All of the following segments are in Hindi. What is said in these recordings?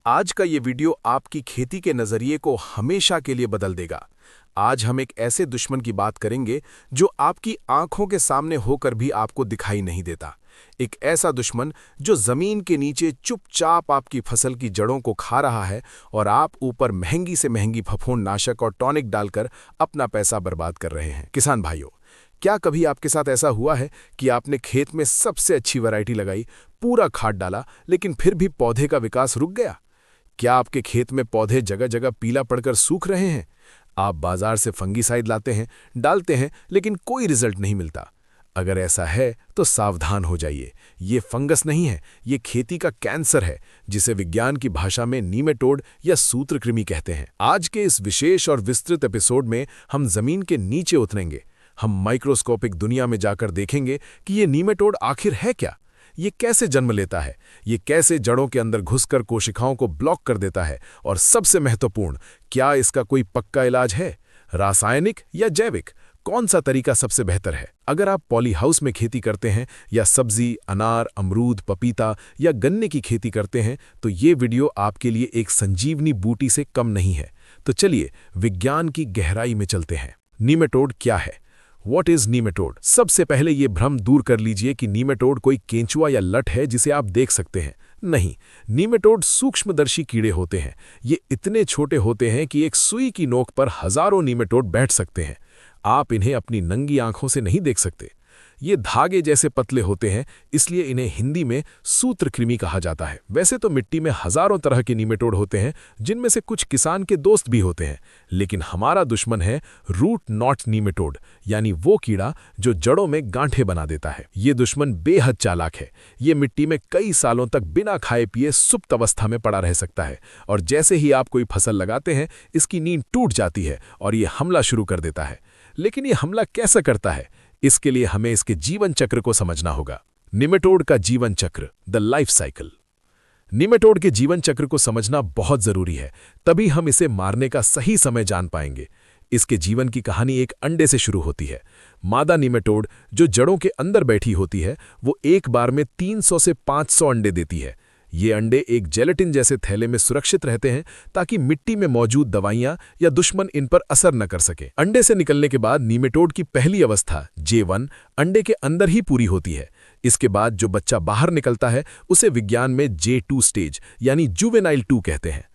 आज का ये वीडियो आपकी खेती के नजरिए को हमेशा के लिए बदल देगा। आज हम एक ऐसे दुश्मन की बात करेंगे जो आपकी आंखों के सामने होकर भी आपको दिखाई नहीं देता। एक ऐसा दुश्मन जो जमीन के नीचे चुपचाप आपकी फसल की जड़ों को खा रहा है और आप ऊपर महंगी से महंगी फफूंदनाशक और टॉनिक डालकर अपना पैसा बर्बाद कर रहे हैं। किसान भाइयों, क्या कभी आपके साथ ऐसा हुआ है कि आपने खेत में सबसे अच्छी वैरायटी लगाई, पूरा खाद डाला, लेकिन फिर भी पौधे का विकास रुक गया? क्या आपके खेत में पौधे जगह जगह पीला पड़कर सूख रहे हैं? आप बाजार से फंगीसाइड लाते हैं, डालते हैं, लेकिन कोई रिजल्ट नहीं मिलता। अगर ऐसा है तो सावधान हो जाइए। ये फंगस नहीं है, ये खेती का कैंसर है, जिसे विज्ञान की भाषा में नीमेटोड या सूत्रकृमि कहते हैं। आज के इस विशेष और विस्तृत एपिसोड में हम जमीन के नीचे उतरेंगे। हम माइक्रोस्कोपिक दुनिया में जाकर देखेंगे कि ये नीमेटोड आखिर है क्या, ये कैसे जन्म लेता है, ये कैसे जड़ों के अंदर घुसकर कोशिकाओं को ब्लॉक कर देता है, और सबसे महत्वपूर्ण, क्या इसका कोई पक्का इलाज है? रासायनिक या जैविक, कौन सा तरीका सबसे बेहतर है? अगर आप पॉली हाउस में खेती करते हैं या सब्जी, अनार, अमरूद, पपीता या गन्ने की खेती करते हैं, तो ये वीडियो आपके लिए एक संजीवनी बूटी से कम नहीं है। तो चलिए विज्ञान की गहराई में चलते हैं। नीमेटोड क्या है? What is nematode? सबसे पहले ये भ्रम दूर कर लीजिए कि नीमेटोड कोई केंचुआ या लट है जिसे आप देख सकते हैं। नहीं, नीमेटोड सूक्ष्मदर्शी कीड़े होते हैं। ये इतने छोटे होते हैं कि एक सुई की नोक पर हजारों नीमेटोड बैठ सकते हैं। आप इन्हें अपनी नंगी आंखों से नहीं देख सकते। ये धागे जैसे पतले होते हैं, इसलिए इन्हें हिंदी में सूत्रकृमि कहा जाता है। वैसे तो मिट्टी में हजारों तरह के नीमेटोड होते हैं, जिनमें से कुछ किसान के दोस्त भी होते हैं, लेकिन हमारा दुश्मन है रूट नॉट नीमेटोड, यानी वो कीड़ा जो जड़ों में गांठें बना देता है। ये दुश्मन बेहद चालाक है। ये मिट्टी में कई सालों तक बिना खाए पिए सुप्त अवस्था में पड़ा रह सकता है, और जैसे ही आप कोई फसल लगाते हैं, इसकी नींद टूट जाती है और ये हमला शुरू कर देता है। लेकिन ये हमला कैसे करता है? इसके लिए हमें इसके जीवन चक्र को समझना होगा। निमेटोड का जीवन चक्र, द लाइफ साइकिल। निमेटोड के जीवन चक्र को समझना बहुत जरूरी है, तभी हम इसे मारने का सही समय जान पाएंगे। इसके जीवन की कहानी एक अंडे से शुरू होती है। मादा निमेटोड जो जड़ों के अंदर बैठी होती है, वो एक बार में 300 से 500 अंडे देती है। ये अंडे एक जेलेटिन जैसे थैले में सुरक्षित रहते हैं, ताकि मिट्टी में मौजूद दवाइयां या दुश्मन इन पर असर न कर सके। अंडे से निकलने के बाद निमेटोड की पहली अवस्था J1 अंडे के अंदर ही पूरी होती है। इसके बाद जो बच्चा बाहर निकलता है, उसे विज्ञान में J2 स्टेज यानी जुवेनाइल 2 कहते हैं।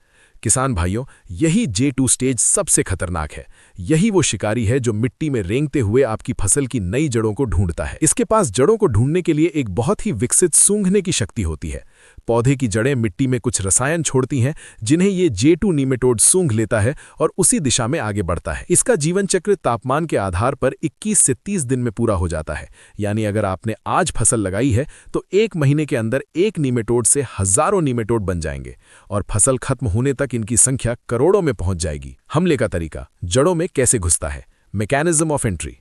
किसान भाइयों, यही J2 स्टेज सबसे खतरनाक है। यही वो शिकारी है जो मिट्टी में रेंगते हुए आपकी फसल की नई जड़ों को ढूंढता है। इसके पास जड़ों को ढूंढने के लिए एक बहुत ही विकसित सूंघने की शक्ति होती है। पौधे की जड़ें मिट्टी में कुछ रसायन छोड़ती हैं, जिन्हें ये J2 नीमेटोड सूंघ लेता है और उसी दिशा में आगे बढ़ता है। इसका जीवन चक्र तापमान के आधार पर 21 से 30 दिन में पूरा हो जाता है। यानी अगर आपने आज फसल लगाई है, तो 1 महीने के अंदर एक नीमेटोड से हजारों नीमेटोड बन जाएंगे, और फसल खत्म होने तक इनकी संख्या करोड़ों में पहुंच जाएगी। हमले का तरीका, जड़ों में कैसे घुसता है, मैकेनिज्म ऑफ एंट्री।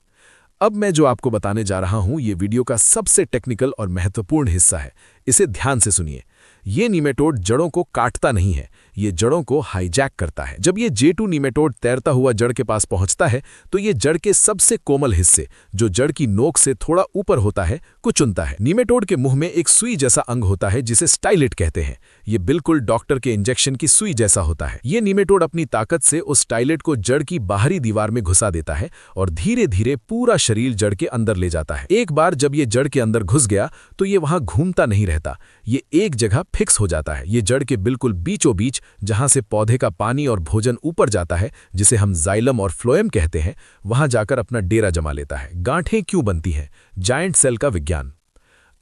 अब मैं जो आपको बताने जा रहा हूं, ये वीडियो का सबसे टेक्निकल और महत्वपूर्ण हिस्सा है। इसे ध्यान से सुनिए। ये नीमेटोड जड़ों को काटता नहीं है, ये जड़ों को हाईजैक करता है। जब ये J2 नीमेटोड तैरता हुआ जड़ के पास पहुंचता है, तो ये जड़ के सबसे कोमल हिस्से, जो जड़ की नोक से थोड़ा ऊपर होता है, को चुनता है। नीमेटोड के मुंह में एक सुई जैसा अंग होता है, जिसे स्टाइलेट कहते हैं। ये बिल्कुल डॉक्टर के इंजेक्शन की सुई जैसा होता है। ये नीमेटोड अपनी ताकत से उस स्टाइलेट को जड़ की बाहरी दीवार में घुसा देता है और धीरे धीरे पूरा शरीर जड़ के अंदर ले जाता है। एक बार जब ये जड़ के अंदर घुस गया, तो ये वहां घूमता नहीं रहता, ये एक जगह फिक्स हो जाता है। ये जड़ के बिल्कुल बीचों बीच, जहां से पौधे का पानी और भोजन ऊपर जाता है, जिसे हम जाइलम और फ्लोएम कहते हैं, वहां जाकर अपना डेरा जमा लेता है। गांठें क्यों बनती हैं? जायंट सेल का विज्ञान।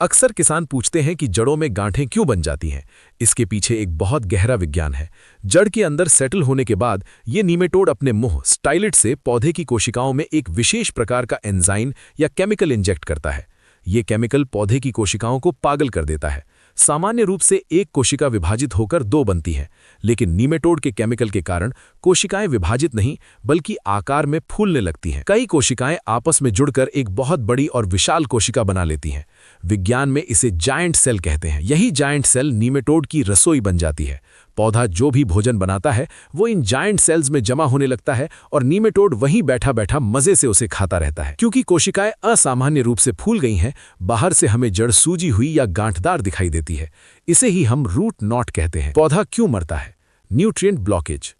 अक्सर किसान पूछते हैं कि जड़ों में गांठें क्यों बन जाती हैं। इसके पीछे एक बहुत गहरा विज्ञान है। जड़ के अंदर सेटल होने के बाद ये नीमेटोड अपने मुंह स्टाइलेट से पौधे की कोशिकाओं में एक विशेष प्रकार का एंजाइम या केमिकल इंजेक्ट करता है। ये केमिकल पौधे की कोशिकाओं को पागल कर देता है। सामान्य रूप से एक कोशिका विभाजित होकर 2 बनती है, लेकिन नीमेटोड के केमिकल के कारण कोशिकाएं विभाजित नहीं, बल्कि आकार में फूलने लगती हैं। कई कोशिकाएं आपस में जुड़कर एक बहुत बड़ी और विशाल कोशिका बना लेती हैं। विज्ञान में इसे जायंट सेल कहते हैं। यही जायंट सेल नीमेटोड की रसोई बन जाती है। पौधा जो भी भोजन बनाता है वो इन जायंट सेल्स में जमा होने लगता है और नीमेटोड वहीं बैठा बैठा मजे से उसे खाता रहता है। क्योंकि कोशिकाएं असामान्य रूप से फूल गई हैं, बाहर से हमें जड़ सूजी हुई या गांठदार दिखाई देती है। इसे ही हम रूट नॉट कहते हैं। पौधा क्यों मरता है? Nutrient blockage.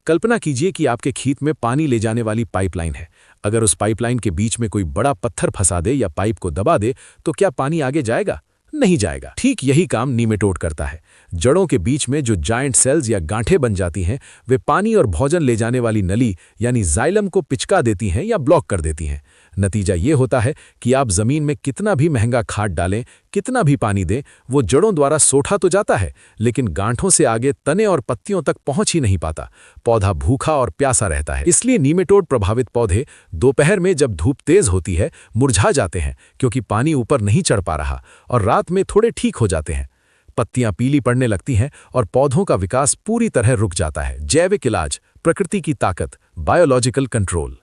कल्पना कीजिए कि आपके खेत में पानी ले जाने वाली पाइपलाइन है। अगर उस पाइपलाइन के बीच में कोई बड़ा पत्थर फंसा दे या पाइप को दबा दे तो क्या पानी आगे जाएगा? नहीं जाएगा। ठीक यही काम नीमेटोड करता है। जड़ों के बीच में जो जायंट सेल्स या गांठें बन जाती हैं, वे पानी और भोजन ले जाने वाली नली यानी जाइलम को पिचका देती हैं या ब्लॉक कर देती हैं। नतीजा ये होता है कि आप जमीन में कितना भी महंगा खाद डालें, कितना भी पानी दें, वो जड़ों द्वारा सोखा तो जाता है, लेकिन गांठों से आगे तने और पत्तियों तक पहुंच ही नहीं पाता। पौधा भूखा और प्यासा रहता है। इसलिए नीमेटोड प्रभावित पौधे दोपहर में जब धूप तेज होती है मुरझा जाते हैं, क्योंकि पानी ऊपर नहीं चढ़ पा रहा, और रात में थोड़े ठीक हो जाते हैं। पत्तियां पीली पड़ने लगती हैं और पौधों का विकास पूरी तरह रुक जाता है। जैविक इलाज, प्रकृति की ताकत, बायोलॉजिकल कंट्रोल।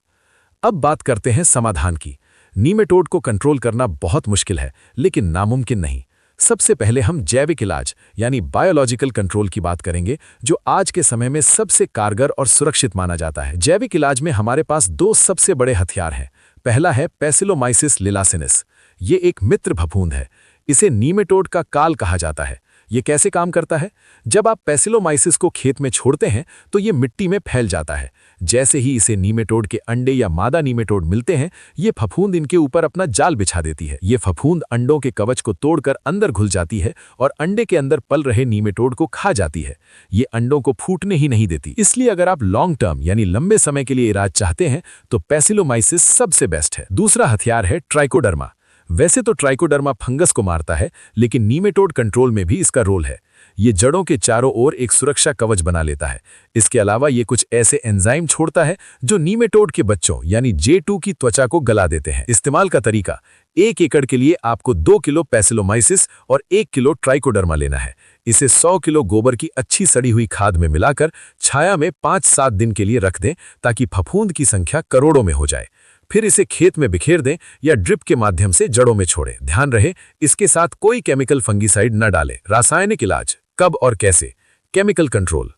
अब बात करते हैं समाधान की। नीमेटोड को कंट्रोल करना बहुत मुश्किल है, लेकिन नामुमकिन नहीं। सबसे पहले हम जैविक इलाज यानी बायोलॉजिकल कंट्रोल की बात करेंगे, जो आज के समय में सबसे कारगर और सुरक्षित माना जाता है। जैविक इलाज में हमारे पास दो सबसे बड़े हथियार हैं। पहला है पैसिलोमाइसिस लिलासिनिस। ये एक मित्र फफूंद है। इसे नीमेटोड का काल कहा जाता है। ये कैसे काम करता है? जब आप पैसिलोमाइसिस को खेत में छोड़ते हैं तो ये मिट्टी में फैल जाता है। जैसे ही इसे नीमेटोड के अंडे या मादा नीमेटोड मिलते हैं, ये फफूंद इनके ऊपर अपना जाल बिछा देती है। ये फफूंद अंडों के कवच को तोड़कर अंदर घुल जाती है और अंडे के अंदर पल रहे नीमेटोड को खा जाती है। ये अंडों को फूटने ही नहीं देती। इसलिए अगर आप लॉन्ग टर्म यानी लंबे समय के लिए इलाज चाहते हैं तो पैसिलोमाइसिस सबसे बेस्ट है। दूसरा हथियार है ट्राइकोडर्मा। वैसे तो ट्राइकोडर्मा फंगस को मारता है, लेकिन नीमेटोड कंट्रोल में भी इसका रोल है। ये जड़ों के चारों ओर एक सुरक्षा कवच बना लेता है। इसके अलावा ये कुछ ऐसे एंजाइम छोड़ता है जो नीमेटोड के बच्चों यानी J2 की त्वचा को गला देते हैं। इस्तेमाल का तरीका: 1 एकड़ के लिए आपको 2 किलो पैसिलोमाइसिस और 1 किलो ट्राइकोडर्मा लेना है। इसे 100 किलो गोबर की अच्छी सड़ी हुई खाद में मिलाकर छाया में 5-7 दिन के लिए रख दें, ताकि फफूंद की संख्या करोड़ों में हो जाए। फिर इसे खेत में बिखेर दें या ड्रिप के माध्यम से जड़ों में छोड़ें। ध्यान रहे, इसके साथ कोई केमिकल फंगीसाइड न डालें। रासायनिक इलाज कब और कैसे? Chemical control.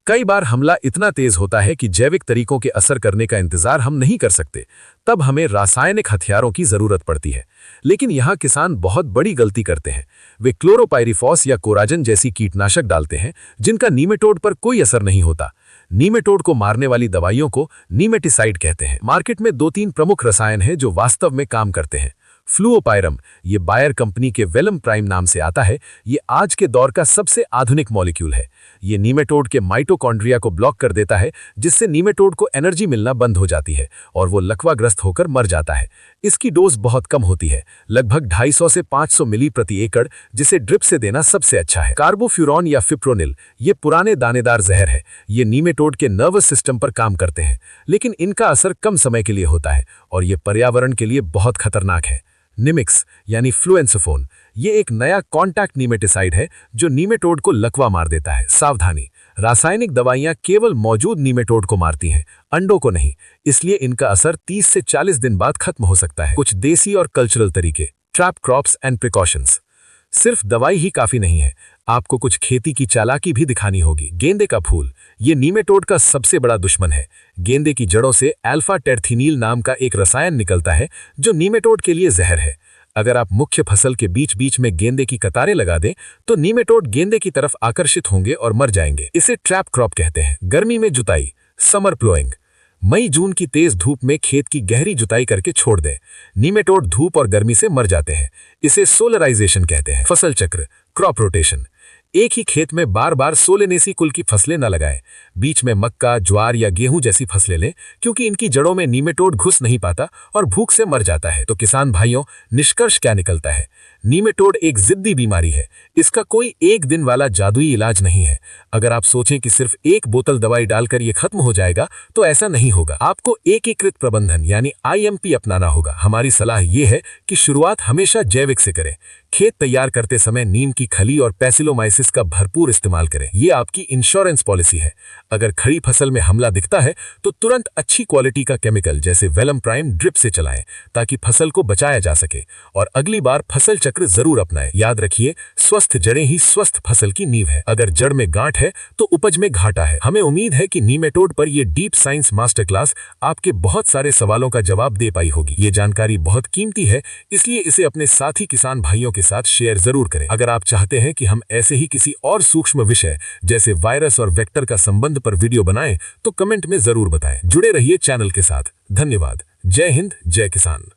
कई बार हमला इतना तेज होता है कि जैविक तरीकों के असर करने का इंतजार हम नहीं कर सकते। तब हमें रासायनिक हथियारों की जरूरत पड़ती है। लेकिन यहाँ किसान बहुत बड़ी गलती करते हैं। वे क्लोरोपाइरिफॉस या कोराजन जैसी कीटनाशक डालते हैं, जिनका नीमेटोड पर कोई असर नहीं होता। नीमेटोड को मारने वाली दवाइयों को नीमेटिसाइड कहते हैं। मार्केट में 2-3 प्रमुख रसायन हैं जो वास्तव में काम करते हैं। फ्लूओपायरम, ये बायर कंपनी के वेलम प्राइम नाम से आता है। ये आज के दौर का सबसे आधुनिक मॉलिक्यूल है। ये नीमेटोड के माइटोकॉन्ड्रिया को ब्लॉक कर देता है, जिससे नीमेटोड को एनर्जी मिलना बंद हो जाती है और वो लकवाग्रस्त होकर मर जाता है। इसकी डोज बहुत कम होती है, लगभग 250 से 500 मिली प्रति एकड़, जिसे ड्रिप से देना सबसे अच्छा है। कार्बोफ्यूरॉन या फिप्रोनिल, ये पुराने दानेदार जहर है। ये नीमेटोड के नर्वस सिस्टम पर काम करते हैं, लेकिन इनका असर कम समय के लिए होता है और ये पर्यावरण के लिए बहुत खतरनाक है। निमिक्स यानी फ्लुएंसोफोन, ये एक नया कॉन्टैक्ट नीमेटिसाइड है जो नीमेटोड को लकवा मार देता है। सावधानी, रासायनिक दवाइयां केवल मौजूद नीमेटोड को मारती हैं, अंडों को नहीं। इसलिए इनका असर 30 से 40 दिन बाद खत्म हो सकता है। कुछ देसी और कल्चरल तरीके: ट्रैप क्रॉप्स एंड प्रिकॉशंस। सिर्फ दवाई ही काफी नहीं है, आपको कुछ खेती की चालाकी भी दिखानी होगी। गेंदे का फूल, ये नीमेटोड का सबसे बड़ा दुश्मन है। गेंदे की जड़ों से अल्फा टेरथिनील नाम का एक रसायन निकलता है जो नीमेटोड के लिए जहर है। अगर आप मुख्य फसल के बीच बीच में गेंदे की कतारें लगा दें तो नीमेटोड गेंदे की तरफ आकर्षित होंगे और मर जाएंगे। इसे ट्रैप क्रॉप कहते हैं। गर्मी में जुताई, समर प्लोइंग। मई-जून की तेज धूप में खेत की गहरी जुताई करके छोड़ दें। नीमेटोड धूप और गर्मी से मर जाते हैं। इसे सोलराइजेशन कहते हैं। फसल चक्र, क्रॉप रोटेशन। एक ही खेत में बार बार सोलेनेसी कुल की फसलें न लगाएं। बीच में मक्का, ज्वार या गेहूं जैसी फसलें लें, क्योंकि इनकी जड़ों में नीमेटोड घुस नहीं पाता और भूख से मर जाता है। तो किसान भाइयों, निष्कर्ष क्या निकलता है? नीमेटोड एक जिद्दी बीमारी है। इसका कोई एक दिन वाला जादुई इलाज नहीं है। अगर आप सोचें कि सिर्फ एक बोतल दवाई डालकर ये खत्म हो जाएगा, तो ऐसा नहीं होगा। आपको एकीकृत प्रबंधन यानी IMP अपनाना होगा। हमारी सलाह ये है कि शुरुआत हमेशा जैविक से करें। खेत तैयार करते समय नीम की खली और पैसिलोमाइसिस का भरपूर इस्तेमाल करें। ये आपकी इंश्योरेंस पॉलिसी है। अगर खड़ी फसल में हमला दिखता है तो तुरंत अच्छी क्वालिटी का केमिकल जैसे वेलम प्राइम ड्रिप से चलाएं, ताकि फसल को बचाया जा सके और अगली बार फसल चक्र चक्र जरूर अपनाएं। याद रखिए, स्वस्थ जड़ें ही स्वस्थ फसल की नींव है। अगर जड़ में गांठ है तो उपज में घाटा है। हमें उम्मीद है कि नीमेटोड पर यह डीप साइंस मास्टर क्लास आपके बहुत सारे सवालों का जवाब दे पाई होगी। ये जानकारी बहुत कीमती है, इसलिए इसे अपने साथी किसान भाइयों के साथ शेयर जरूर करें। अगर आप चाहते हैं कि हम ऐसे ही किसी और सूक्ष्म विषय जैसे वायरस और वेक्टर का संबंध पर वीडियो बनाएं तो कमेंट में जरूर बताएं। जुड़े रहिए चैनल के साथ। धन्यवाद। जय हिंद, जय किसान।